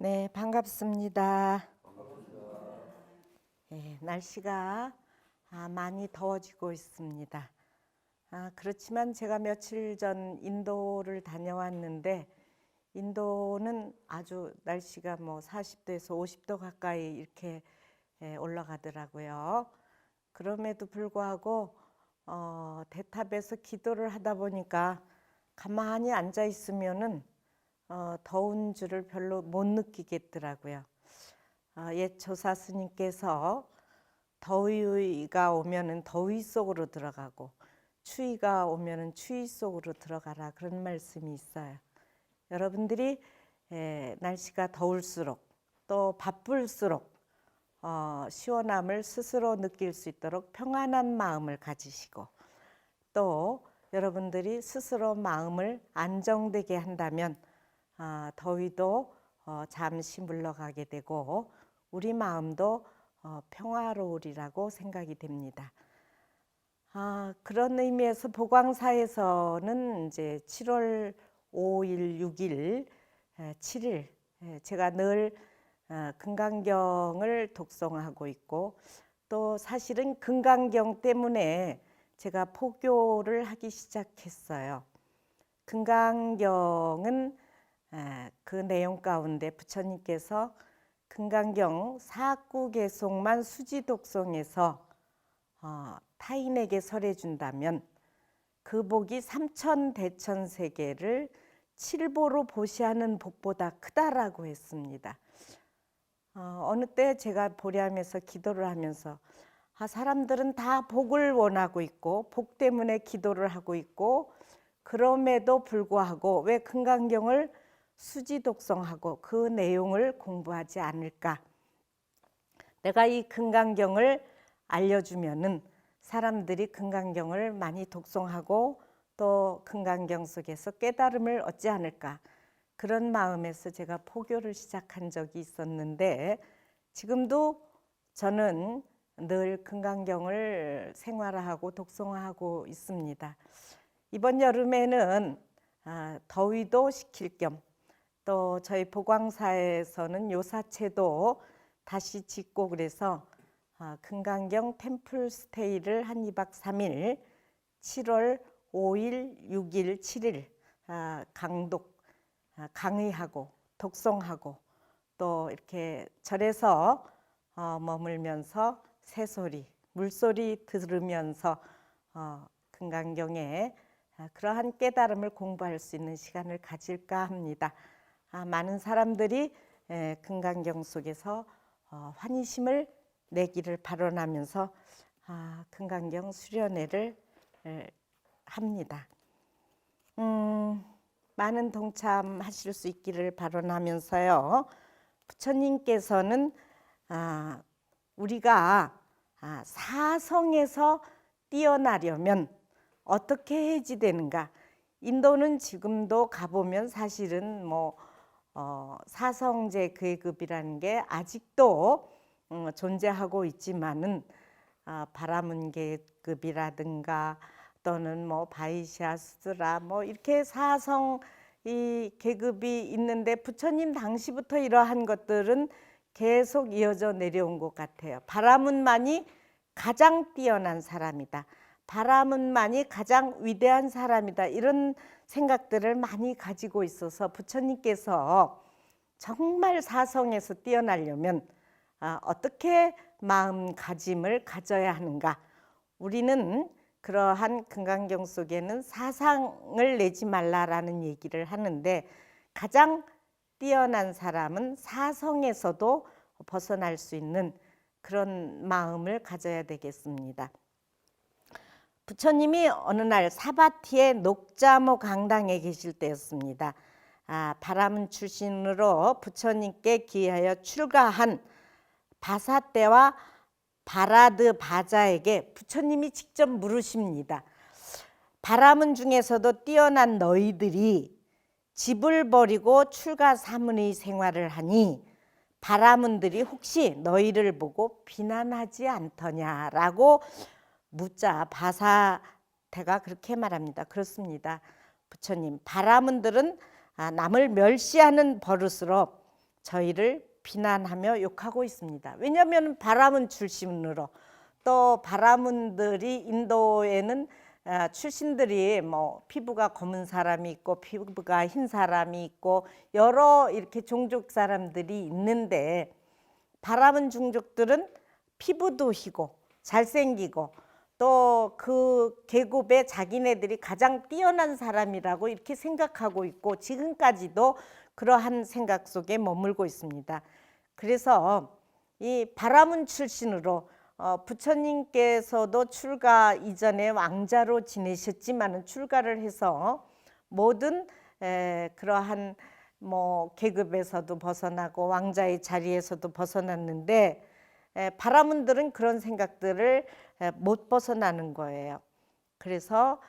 네, 반갑습니다. 날씨가 많이 더워지고 있습니다. 그렇지만 제가 며칠 전 인도를 다녀왔는데 인도는 아주 날씨가 40도에서 50도 가까이 이렇게 올라가더라고요. 그럼에도 불구하고 대탑에서 기도를 하다 보니까 가만히 앉아 있으면은 더운 줄을 별로 못 느끼겠더라고요. 옛 조사 스님께서 더위가 오면은 더위 속으로 들어가고 추위가 오면은 추위 속으로 들어가라, 그런 말씀이 있어요. 여러분들이 날씨가 더울수록 또 바쁠수록 시원함을 스스로 느낄 수 있도록 평안한 마음을 가지시고, 또 여러분들이 스스로 마음을 안정되게 한다면 더위도 잠시 물러가게 되고 우리 마음도 평화로우리라고 생각이 됩니다. 그런 의미에서 보광사에서는 이제 7월 5일, 6일, 7일 제가 늘 금강경을 독송하고 있고, 또 사실은 금강경 때문에 제가 포교를 하기 시작했어요. 금강경은 그 내용 가운데 부처님께서 금강경 사구개송만 수지 독송해서 타인에게 설해준다면 그 복이 삼천대천세계를 칠보로 보시하는 복보다 크다라고 했습니다. 어느 때 제가 보려하면서 기도를 하면서 사람들은 다 복을 원하고 있고 복 때문에 기도를 하고 있고, 그럼에도 불구하고 왜 금강경을 수지 독송하고 그 내용을 공부하지 않을까? 내가 이 금강경을 알려주면은 사람들이 금강경을 많이 독송하고 또 금강경 속에서 깨달음을 얻지 않을까? 그런 마음에서 제가 포교를 시작한 적이 있었는데, 지금도 저는 늘 금강경을 생활화하고 독송하고 있습니다. 이번 여름에는 더위도 식힐 겸, 또 저희 보광사에서는 요사체도 다시 짓고 그래서 금강경 템플 스테이를 한 2박 3일 7월 5일, 6일, 7일 강의하고 독송하고 또 이렇게 절에서 머물면서 새소리, 물소리 들으면서 금강경에 그러한 깨달음을 공부할 수 있는 시간을 가질까 합니다. 많은 사람들이 금강경 속에서 환희심을 내기를 발언하면서 금강경 수련회를 합니다. 많은 동참하실 수 있기를 발언하면서요, 부처님께서는 우리가 사성에서 뛰어나려면 어떻게 해야지 되는가? 인도는 지금도 가보면 사실은 사성제 계급이라는 게 아직도 존재하고 있지만은 바라문 계급이라든가 또는 바이시아 수드라 이렇게 사성 이 계급이 있는데, 부처님 당시부터 이러한 것들은 계속 이어져 내려온 것 같아요. 바라문만이 가장 뛰어난 사람이다, 바라문만이 가장 위대한 사람이다, 이런 생각들을 많이 가지고 있어서 부처님께서 정말 사성에서 뛰어나려면 어떻게 마음가짐을 가져야 하는가? 우리는 그러한 금강경 속에는 사상을 내지 말라라는 얘기를 하는데, 가장 뛰어난 사람은 사성에서도 벗어날 수 있는 그런 마음을 가져야 되겠습니다. 부처님이 어느 날 사바티의 녹자모 강당에 계실 때였습니다. 바라문 출신으로 부처님께 기하여 출가한 바사떼와 바라드 바자에게 부처님이 직접 물으십니다. 바라문 중에서도 뛰어난 너희들이 집을 버리고 출가 사문의 생활을 하니 바라문들이 혹시 너희를 보고 비난하지 않더냐라고 묻자 바사태가 그렇게 말합니다. 그렇습니다. 부처님, 바라문들은 남을 멸시하는 버릇으로 저희를 비난하며 욕하고 있습니다. 왜냐하면 바라문 출신으로, 또 바라문들이 인도에는 출신들이 뭐 피부가 검은 사람이 있고 피부가 흰 사람이 있고 여러 이렇게 종족 사람들이 있는데, 바라문 종족들은 피부도 희고 잘생기고 또 그 계급에 자기네들이 가장 뛰어난 사람이라고 이렇게 생각하고 있고, 지금까지도 그러한 생각 속에 머물고 있습니다. 그래서 이 바라문 출신으로 부처님께서도 출가 이전에 왕자로 지내셨지만 출가를 해서 모든 그러한 뭐 계급에서도 벗어나고 왕자의 자리에서도 벗어났는데, 바라문들은 그런 생각들을 못 벗어나는 거예요. 그래서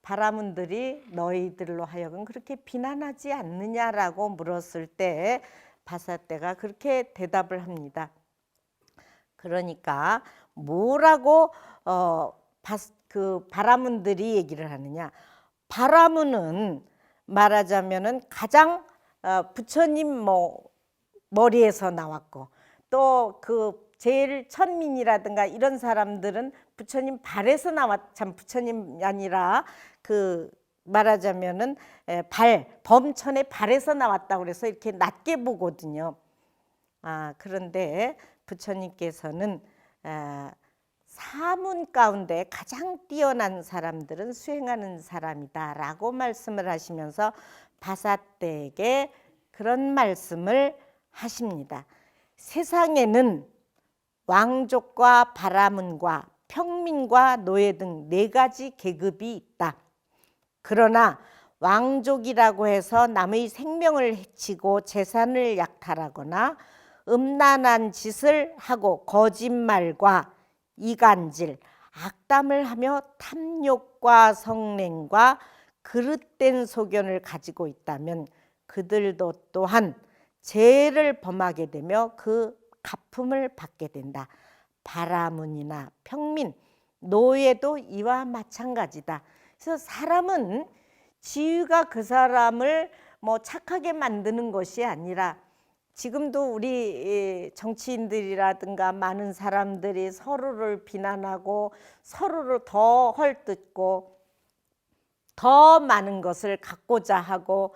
바라문들이 너희들로 하여금 그렇게 비난하지 않느냐라고 물었을 때 바사떼가 그렇게 대답을 합니다. 그러니까 뭐라고 그 바라문들이 얘기를 하느냐. 바라문은 말하자면은 가장 부처님 머리에서 나왔고, 또 그 제일 천민이라든가 이런 사람들은 부처님 발에서 참 부처님이 아니라 그 말하자면은 범천의 발에서 나왔다고 그래서 이렇게 낮게 보거든요. 그런데 부처님께서는 사문 가운데 가장 뛰어난 사람들은 수행하는 사람이다라고 말씀을 하시면서 바사떼에게 그런 말씀을 하십니다. 세상에는 왕족과 바라문과 평민과 노예 등 4가지 계급이 있다. 그러나 왕족이라고 해서 남의 생명을 해치고 재산을 약탈하거나 음란한 짓을 하고 거짓말과 이간질, 악담을 하며 탐욕과 성냉과 그릇된 소견을 가지고 있다면 그들도 또한 죄를 범하게 되며 그 갚음을 받게 된다. 바라문이나 평민, 노예도 이와 마찬가지다. 그래서 사람은 지위가 그 사람을 뭐 착하게 만드는 것이 아니라, 지금도 우리 정치인들이라든가 많은 사람들이 서로를 비난하고 서로를 더 헐뜯고 더 많은 것을 갖고자 하고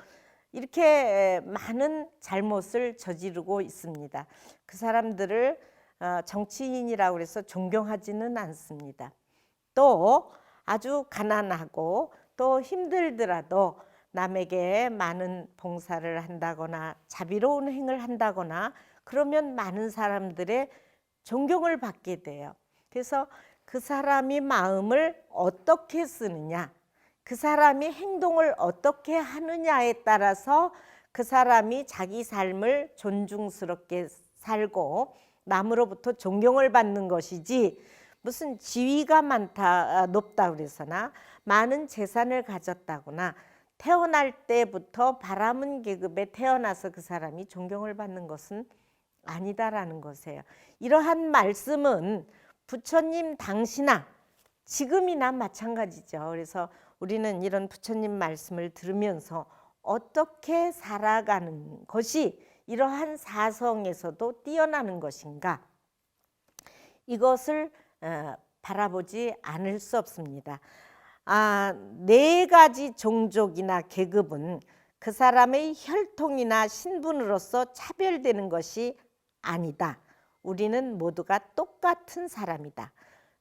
이렇게 많은 잘못을 저지르고 있습니다. 그 사람들을 정치인이라고 해서 존경하지는 않습니다. 또 아주 가난하고 또 힘들더라도 남에게 많은 봉사를 한다거나 자비로운 행을 한다거나 그러면 많은 사람들의 존경을 받게 돼요. 그래서 그 사람이 마음을 어떻게 쓰느냐, 그 사람이 행동을 어떻게 하느냐에 따라서 그 사람이 자기 삶을 존중스럽게 살고 남으로부터 존경을 받는 것이지, 무슨 지위가 높다 그래서나 많은 재산을 가졌다거나 태어날 때부터 바라문 계급에 태어나서 그 사람이 존경을 받는 것은 아니다라는 것이에요. 이러한 말씀은 부처님 당시나 지금이나 마찬가지죠. 그래서 우리는 이런 부처님 말씀을 들으면서 어떻게 살아가는 것이 이러한 사성에서도 뛰어나는 것인가, 이것을 바라보지 않을 수 없습니다. 4가지 종족이나 계급은 그 사람의 혈통이나 신분으로서 차별되는 것이 아니다. 우리는 모두가 똑같은 사람이다.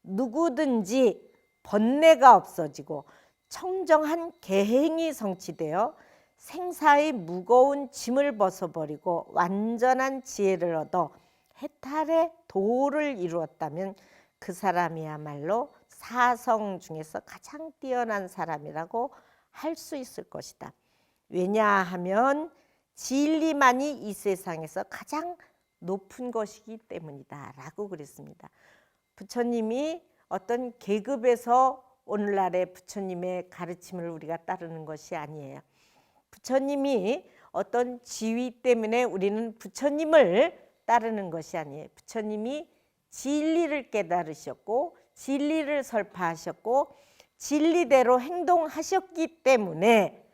누구든지 번뇌가 없어지고 청정한 계행이 성취되어 생사의 무거운 짐을 벗어버리고 완전한 지혜를 얻어 해탈의 도를 이루었다면 그 사람이야말로 사성 중에서 가장 뛰어난 사람이라고 할 수 있을 것이다. 왜냐하면 진리만이 이 세상에서 가장 높은 것이기 때문이다 라고 그랬습니다. 부처님이 어떤 계급에서 오늘날의 부처님의 가르침을 우리가 따르는 것이 아니에요. 부처님이 어떤 지위 때문에 우리는 부처님을 따르는 것이 아니에요. 부처님이 진리를 깨달으셨고 진리를 설파하셨고 진리대로 행동하셨기 때문에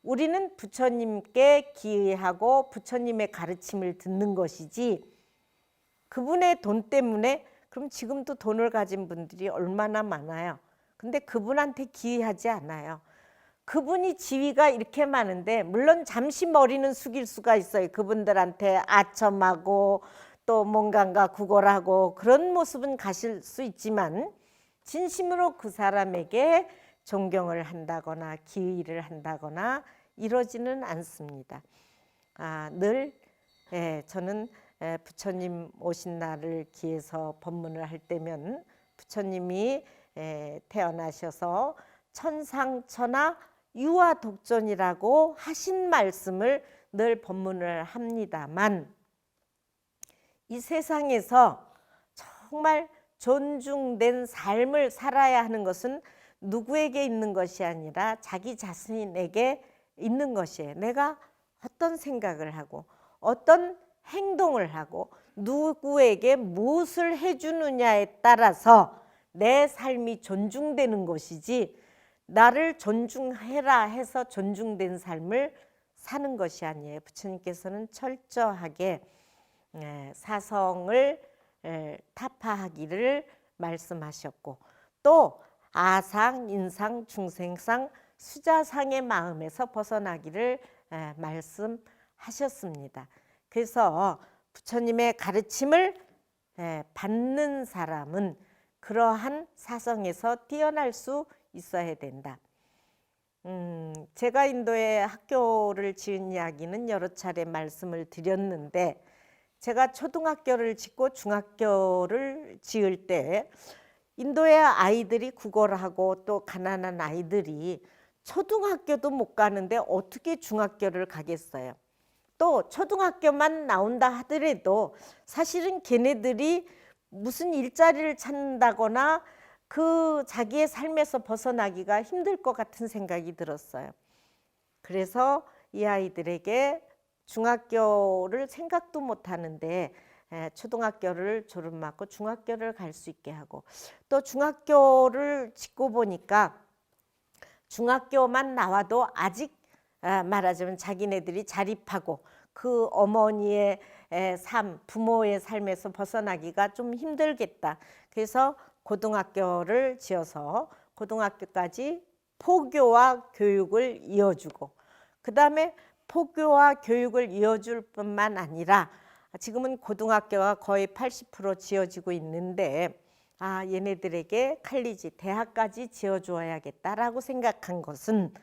우리는 부처님께 기의하고 부처님의 가르침을 듣는 것이지 그분의 돈 때문에 그럼 지금도 돈을 가진 분들이 얼마나 많아요. 근데 그분한테 기의하지 않아요. 그분이 지위가 이렇게 많은데 물론 잠시 머리는 숙일 수가 있어요. 그분들한테 아첨하고 또 뭔가가 구걸하고 그런 모습은 가실 수 있지만 진심으로 그 사람에게 존경을 한다거나 기의를 한다거나 이러지는 않습니다. 늘 저는 부처님 오신 날을 기해서 법문을 할 때면 부처님이 태어나셔서 천상천하 유아독존이라고 하신 말씀을 늘 법문을 합니다만 이 세상에서 정말 존중된 삶을 살아야 하는 것은 누구에게 있는 것이 아니라 자기 자신에게 있는 것이에요. 내가 어떤 생각을 하고 어떤 행동을 하고 누구에게 무엇을 해주느냐에 따라서 내 삶이 존중되는 것이지 나를 존중해라 해서 존중된 삶을 사는 것이 아니에요. 부처님께서는 철저하게 사성을 타파하기를 말씀하셨고 또 아상, 인상, 중생상, 수자상의 마음에서 벗어나기를 말씀하셨습니다. 그래서 부처님의 가르침을 받는 사람은 그러한 사성에서 뛰어날 수 있어야 된다. 제가 인도에 학교를 지은 이야기는 여러 차례 말씀을 드렸는데 제가 초등학교를 짓고 중학교를 지을 때 인도의 아이들이 구걸하고 또 가난한 아이들이 초등학교도 못 가는데 어떻게 중학교를 가겠어요. 또 초등학교만 나온다 하더라도 사실은 걔네들이 무슨 일자리를 찾는다거나 그 자기의 삶에서 벗어나기가 힘들 것 같은 생각이 들었어요. 그래서 이 아이들에게 중학교를 생각도 못 하는데 초등학교를 졸업하고 중학교를 갈 수 있게 하고 또 중학교를 짓고 보니까 중학교만 나와도 아직 말하자면 자기네들이 자립하고 그 어머니의 삶, 부모의 삶에서 벗어나기가 좀 힘들겠다. 그래서 고등학교를 지어서 고등학교까지 포교와 교육을 이어주고 그 다음에 포교와 교육을 이어줄 뿐만 아니라 지금은 고등학교가 거의 80% 지어지고 있는데 얘네들에게 칼리지, 대학까지 지어줘야겠다라고 생각한 것은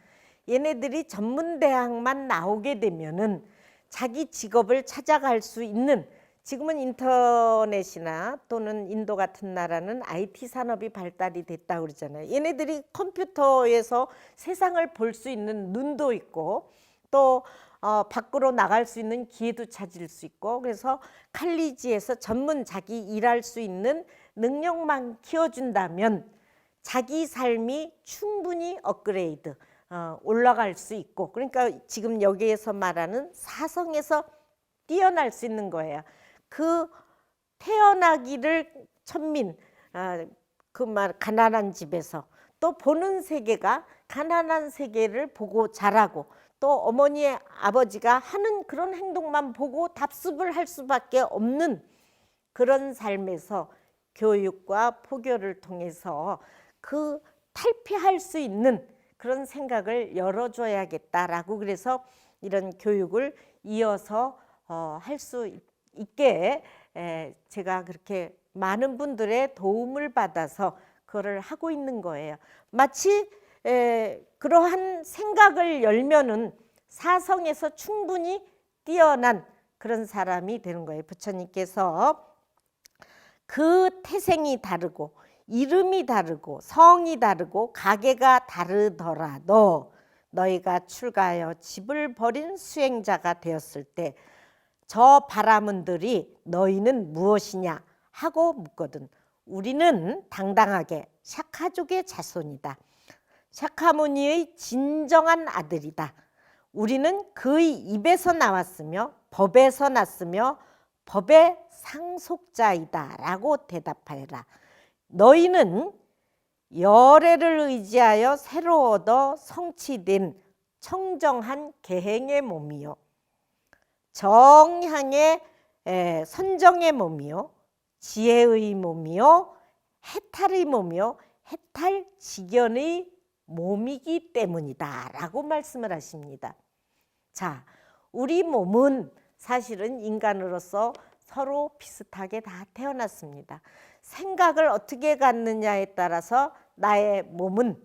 얘네들이 전문대학만 나오게 되면은 자기 직업을 찾아갈 수 있는 지금은 인터넷이나 또는 인도 같은 나라는 IT 산업이 발달이 됐다고 그러잖아요. 얘네들이 컴퓨터에서 세상을 볼 수 있는 눈도 있고 또 밖으로 나갈 수 있는 기회도 찾을 수 있고 그래서 칼리지에서 전문 자기 일할 수 있는 능력만 키워준다면 자기 삶이 충분히 업그레이드 올라갈 수 있고 그러니까 지금 여기에서 말하는 사성에서 뛰어날 수 있는 거예요. 그 태어나기를 천민 그 말 가난한 집에서 또 보는 세계가 가난한 세계를 보고 자라고 또 어머니의 아버지가 하는 그런 행동만 보고 답습을 할 수밖에 없는 그런 삶에서 교육과 포교를 통해서 그 탈피할 수 있는 그런 생각을 열어줘야겠다라고 그래서 이런 교육을 이어서 할 수 있게 제가 그렇게 많은 분들의 도움을 받아서 그거를 하고 있는 거예요. 마치 그러한 생각을 열면은 사성에서 충분히 뛰어난 그런 사람이 되는 거예요. 부처님께서 그 태생이 다르고 이름이 다르고 성이 다르고 가계가 다르더라도 너희가 출가하여 집을 버린 수행자가 되었을 때 저 바라문들이 너희는 무엇이냐 하고 묻거든. 우리는 당당하게 샤카족의 자손이다. 샤카무니의 진정한 아들이다. 우리는 그의 입에서 나왔으며 법에서 났으며 법의 상속자이다 라고 대답하여라. 너희는 열애를 의지하여 새로 얻어 성취된 청정한 계행의 몸이요, 정향의 선정의 몸이요, 지혜의 몸이요, 해탈의 몸이요, 해탈직연의 몸이기 때문이다 라고 말씀을 하십니다. 자, 우리 몸은 사실은 인간으로서 서로 비슷하게 다 태어났습니다. 생각을 어떻게 갖느냐에 따라서 나의 몸은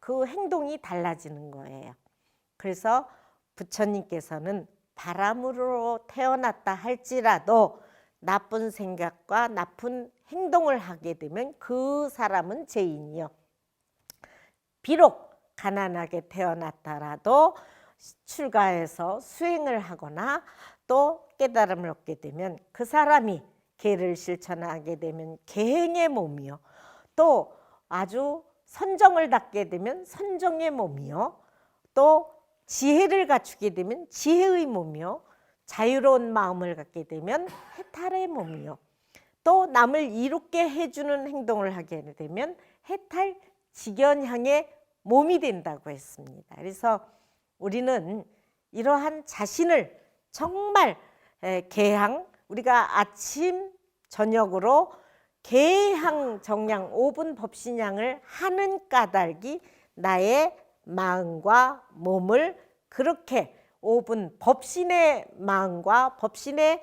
그 행동이 달라지는 거예요. 그래서 부처님께서는 바람으로 태어났다 할지라도 나쁜 생각과 나쁜 행동을 하게 되면 그 사람은 죄인이요, 비록 가난하게 태어났더라도 출가해서 수행을 하거나 또 깨달음을 얻게 되면 그 사람이 계를 실천하게 되면 계행의 몸이요, 또 아주 선정을 닦게 되면 선정의 몸이요, 또 지혜를 갖추게 되면 지혜의 몸이요, 자유로운 마음을 갖게 되면 해탈의 몸이요, 또 남을 이롭게 해주는 행동을 하게 되면 해탈 직연향의 몸이 된다고 했습니다. 그래서 우리는 이러한 자신을 정말 계향, 우리가 아침 저녁으로 계향 정량 5분 법신양을 하는 까닭이 나의 마음과 몸을 그렇게 5분 법신의 마음과 법신의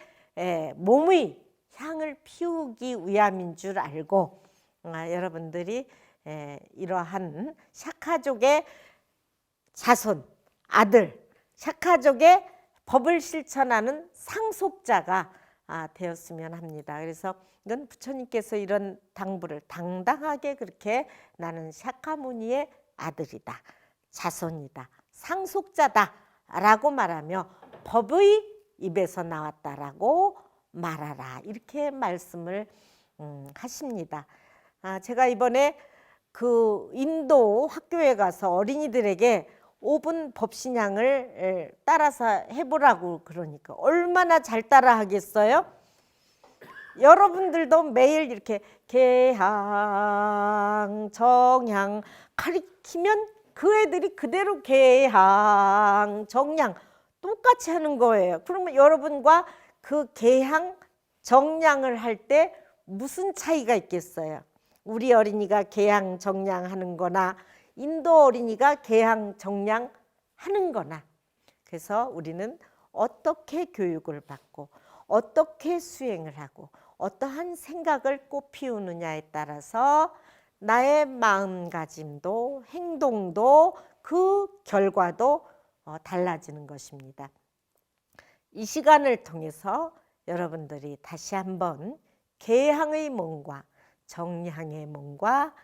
몸의 향을 피우기 위함인 줄 알고 여러분들이 이러한 샤카족의 자손, 아들, 샤카족의 법을 실천하는 상속자가 되었으면 합니다. 그래서 이건 부처님께서 이런 당부를 당당하게 그렇게 나는 샤카무니의 아들이다, 자손이다, 상속자다 라고 말하며 법의 입에서 나왔다라고 말하라, 이렇게 말씀을 하십니다. 제가 이번에 그 인도 학교에 가서 어린이들에게 5분 법신양을 따라서 해보라고 그러니까 얼마나 잘 따라 하겠어요? 여러분들도 매일 이렇게 계향 정향 가리키면 그 애들이 그대로 계향 정향 똑같이 하는 거예요. 그러면 여러분과 그 계향 정향을 할 때 무슨 차이가 있겠어요? 우리 어린이가 계향 정향 하는 거나 인도 어린이가 계향 정향 하는 거나. 그래서 우리는 어떻게 교육을 받고 어떻게 수행을 하고 어떠한 생각을 꽃피우느냐에 따라서 나의 마음가짐도 행동도 그 결과도 달라지는 것입니다. 이 시간을 통해서 여러분들이 다시 한번 계향의 몸과 정향의 몸과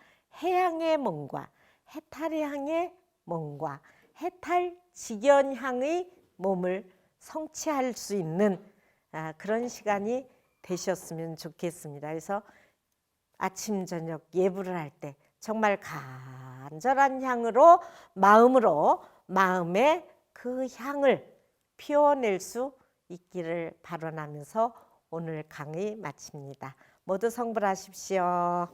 해향의 몸과 해탈향의 몸과 해탈직연향의 몸을 성취할 수 있는 그런 시간이 되셨으면 좋겠습니다. 그래서 아침 저녁 예불을 할 때 정말 간절한 향으로 마음으로 마음의 그 향을 피워낼 수 있기를 발언하면서 오늘 강의 마칩니다. 모두 성불하십시오.